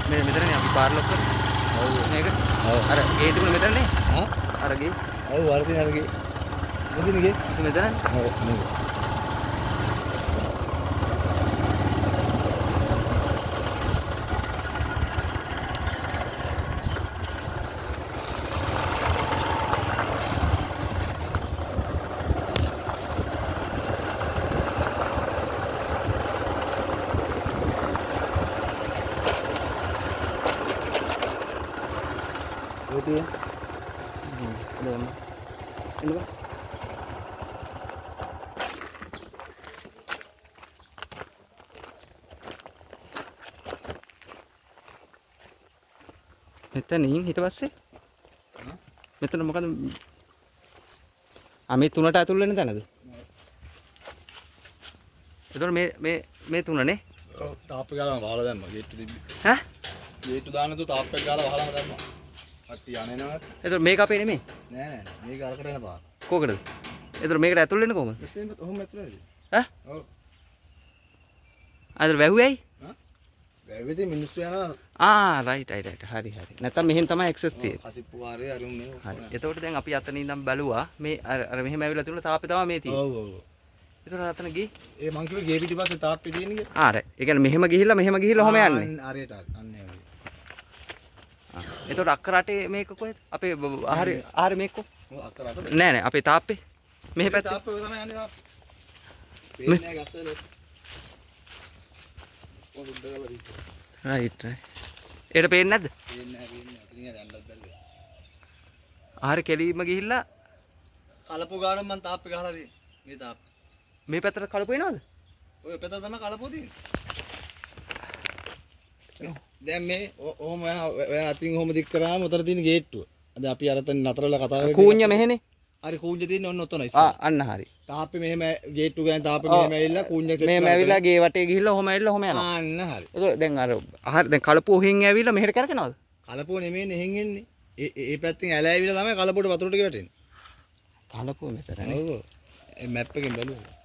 මේ මෙතනනේ අපි පාරලොස් වල. ඔව්. මේක. ඔව්. අර ගේ තිබුණ මෙතනනේ. ආ? අර ගේ. ඔව් වර්ධින අරගේ. මුදිනගේ. මෙතනනේ. ඔව් නේද. Putih. Ada mana? Ini bang. මෙතනින් ඊට පස්සේ මෙතන මොකද මේ තුනට ඇතුල් වෙන තැනද? එතකොට මේ තුනනේ. ඔව් තාප්පේ ගාලා වහලා දැම්මා ගේට්ටු තිබ්බි. ඈ? ගේට්ටු දාන්න තු තාප්පේ ගාලා වහලාම දැම්මා. කට්ටිය යන්නේ නැවත්. එතකොට මේක අපේ නෙමෙයි. නෑ මේක අරකට යන පාර. කොකටද? එතකොට මේකට ඇතුල් වෙන්නේ කොහමද? මෙතෙන් ඔහොම ඇතුල් වෙන්නේ. ඈ? ඔව්. අතර වැහුවේයි? හා? වැවෙදී මිනිස්සු යනවා. රයිට් හරි. නැත්තම් මෙහෙන් තමයි ඇක්සස් තියෙන්නේ. කසිප්පු වාරේ අරුම් මේ. හරි. එතකොට දැන් අපි අතන ඉඳන් බැලුවා මේ අර මෙහෙම ඇවිල්ලා තිබුණ තාප්පේ තමයි මේ තියෙන්නේ. ඔව්. එතකොට අතන ගිහී ඒ මං කිව්වේ ගේ පිටිපස්සේ තාප්පේ තියෙන එක. රයිට්. ඒ කියන්නේ මෙහෙම ගිහිල්ලා ඔහම යන්නේ. හරියට අන්න ඒ වගේ. එතකොට අක්කරටේ මේක කොහෙද? අපේ ආහාර මේක කො? ඔව් අක්කරට. නෑ අපේ තාප්පේ. මෙහෙ පැත්තේ. තාප්පේ ඔය තමයි යන්නේ තාප්පේ. පේන්නේ නැහැ ගස්වල. පොඩ්ඩක් ගලවලා ඉන්න. රයිට්. ඒකට පේන්නේ නැද්ද? පේන්නේ නැහැ. ඉතින් යන්නත් බැලුවා. ආහාර කෙලීම ගිහිල්ලා කලපු ගාන මං තාප්පේ ගහලා තියෙන්නේ. මේ තාප්පේ. මේ පැත්තට කලපු වෙනවද? ඔය පැත්ත තමයි කලපුව තියෙන්නේ. දැන් මේ ඔහොම ඔය අතින් ඔහොම දික් කරාම උතර තියෙන ගේට්ටුව. දැන් අපි අර තන නතරලා කතා කරලා කූඤ්ඤ මෙහෙනේ. හරි කූඤ්ඤ තියෙන්නේ ඔන්න ඔතන ඉස්සර. අන්න හරි. තාප්පේ මෙහෙම ගේට්ටු ගෑන් තාප්පේ මෙහෙම ඇවිල්ලා කූඤ්ඤ සෙට් මෙහෙම ඇවිල්ලා ගේ වටේ ගිහිල්ලා ඔහම ඇවිල්ලා ඔහම යනවා. අන්න හරි. ඒක දැන් අර ආහාර දැන් කලපුව ඔහින් ඇවිල්ලා මෙහෙට කරකිනවද? කලපුව නෙමෙයිනේ එහෙන් එන්නේ. ඒ පැත්තෙන් ඇල ඇවිල්ලා තමයි කලපුවට වතුරට වැටෙන්නේ. කලපුව මෙතනනේ. ඔව්. ඒ මැප් එකෙන් බැලුවා.